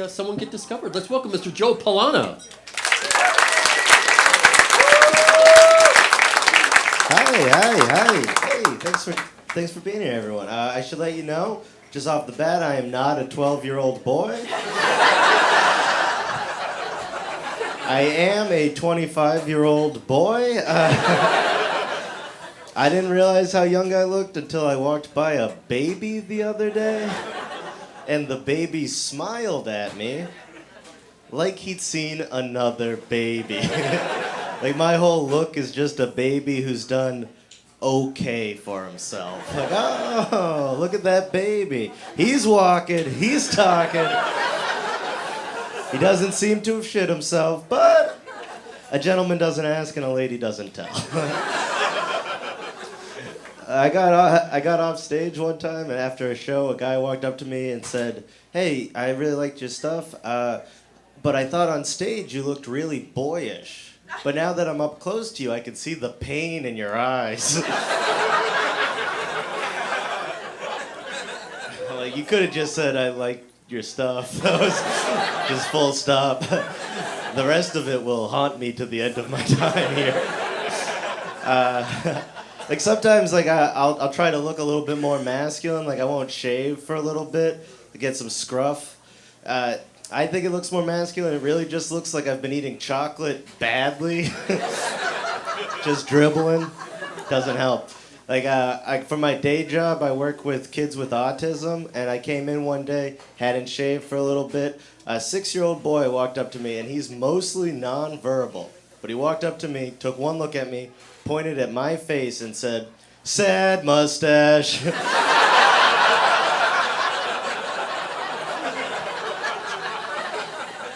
Someone get discovered. Let's welcome Mr. Joe Palana. Hi. Hey, thanks for being here, everyone. I should let you know, just off the bat, I am not a 12-year-old boy. I am a 25-year-old boy. I didn't realize how young I looked until I walked by a baby the other day. And the baby smiled at me like he'd seen another baby. Like my whole look is just a baby who's done okay for himself. Like, oh, look at that baby. He's walking, he's talking. He doesn't seem to have shit himself, but a gentleman doesn't ask and a lady doesn't tell. I got off stage one time, and after a show, a guy walked up to me and said, "Hey, I really liked your stuff, but I thought on stage you looked really boyish. But now that I'm up close to you, I can see the pain in your eyes." Like, you could have just said, "I like your stuff." That was just full stop. The rest of it will haunt me to the end of my time here. Like sometimes, like I'll try to look a little bit more masculine. Like I won't shave for a little bit to get some scruff. I think it looks more masculine. It really just looks like I've been eating chocolate badly, just dribbling. Doesn't help. Like for my day job, I work with kids with autism, and I came in one day, hadn't shaved for a little bit. A 6-year-old boy walked up to me, and he's mostly nonverbal. But he walked up to me, took one look at me, pointed at my face and said, "Sad mustache."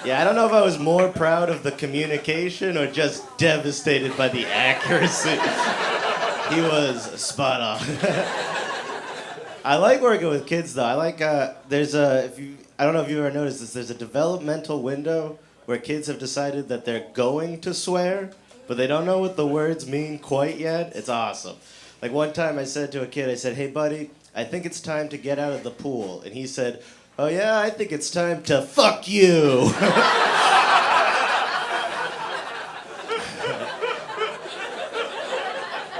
Yeah, I don't know if I was more proud of the communication or just devastated by the accuracy. He was spot on. I like working with kids though. I like I don't know if you ever noticed this, there's a developmental window where kids have decided that they're going to swear, but they don't know what the words mean quite yet. It's awesome. Like one time I said to a kid, I said, "Hey buddy, I think it's time to get out of the pool." And he said, "Oh yeah, I think it's time to fuck you."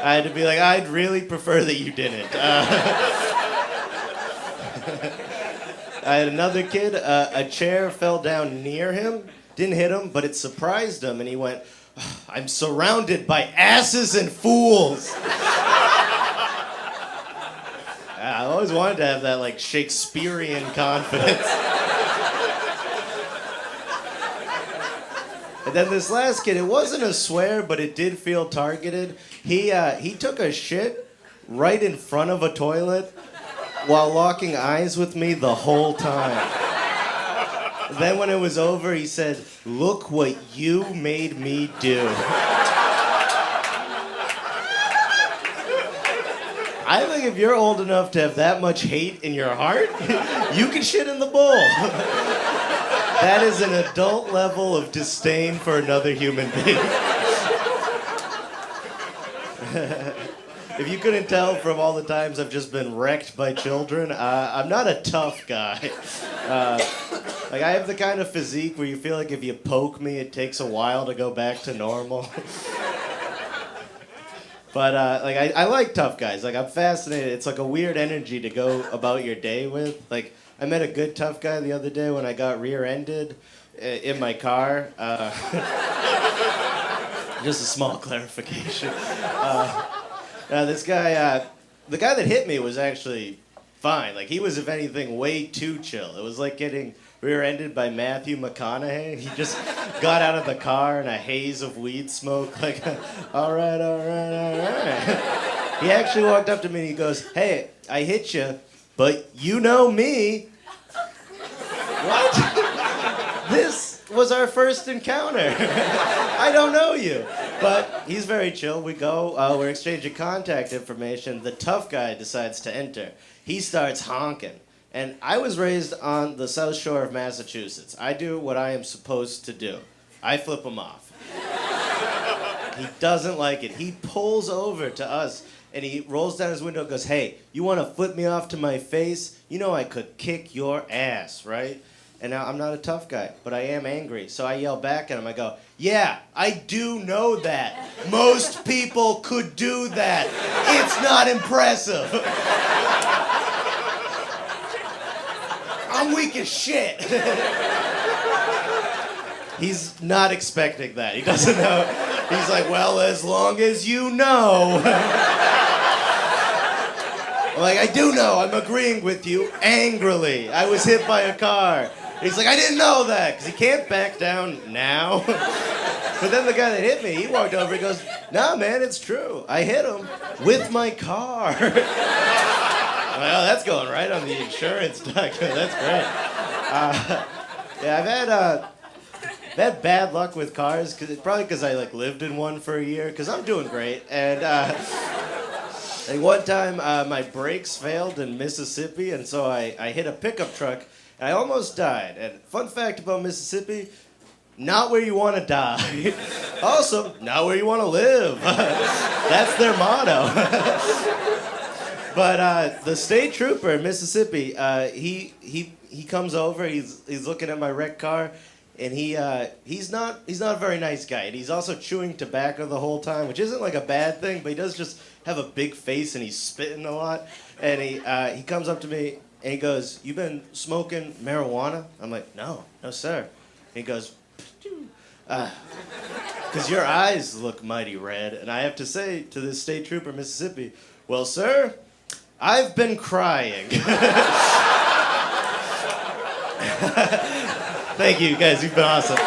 I had to be like, "I'd really prefer that you didn't." I had another kid, a chair fell down near him, didn't hit him, but it surprised him, and he went, "I'm surrounded by asses and fools." I always wanted to have that, like, Shakespearean confidence. And then this last kid, it wasn't a swear, but it did feel targeted. He took a shit right in front of a toilet while locking eyes with me the whole time. Then when it was over, he said, "Look what you made me do." I think if you're old enough to have that much hate in your heart, you can shit in the bowl. That is an adult level of disdain for another human being. If you couldn't tell from all the times I've just been wrecked by children, I'm not a tough guy. Like I have the kind of physique where you feel like if you poke me, it takes a while to go back to normal. But like I like tough guys. Like I'm fascinated. It's like a weird energy to go about your day with. Like I met a good tough guy the other day when I got rear-ended in my car. Just a small clarification. This guy, the guy that hit me was actually fine. Like he was, if anything, way too chill. It was like getting rear-ended by Matthew McConaughey. He just got out of the car in a haze of weed smoke. Like, all right. He actually walked up to me and he goes, "Hey, I hit you, but you know me." What? This was our first encounter. I don't know you. But he's very chill. We go, we're exchanging contact information. The tough guy decides to enter. He starts honking. And I was raised on the South Shore of Massachusetts. I do what I am supposed to do. I flip him off. He doesn't like it. He pulls over to us and he rolls down his window and goes, "Hey, you want to flip me off to my face? You know I could kick your ass, right?" And now I'm not a tough guy, but I am angry. So I yell back at him. I go, yeah, I do know that. Most people could do that. It's not impressive. I'm weak as shit. He's not expecting that. He doesn't know. He's like, well, as long as you know. I'm like, I do know. I'm agreeing with you angrily. I was hit by a car. He's like, I didn't know that, because he can't back down now. But then the guy that hit me, he walked over, he goes, nah, man, it's true. I hit him with my car. Well, that's going right on the insurance document. That's great. Yeah, I've had bad luck with cars, probably because I lived in one for a year, because I'm doing great. And one time, my brakes failed in Mississippi, and so I hit a pickup truck. I almost died. And fun fact about Mississippi, not where you want to die. Also, not where you want to live. That's their motto. But the state trooper in Mississippi, he comes over. He's looking at my wrecked car, and he's not a very nice guy. And he's also chewing tobacco the whole time, which isn't a bad thing, but he does just have a big face and he's spitting a lot. And he comes up to me. And he goes, you been smoking marijuana? I'm like, no, sir. And he goes, because your eyes look mighty red. And I have to say to this state trooper, Mississippi, well, sir, I've been crying. Thank you, guys. You've been awesome.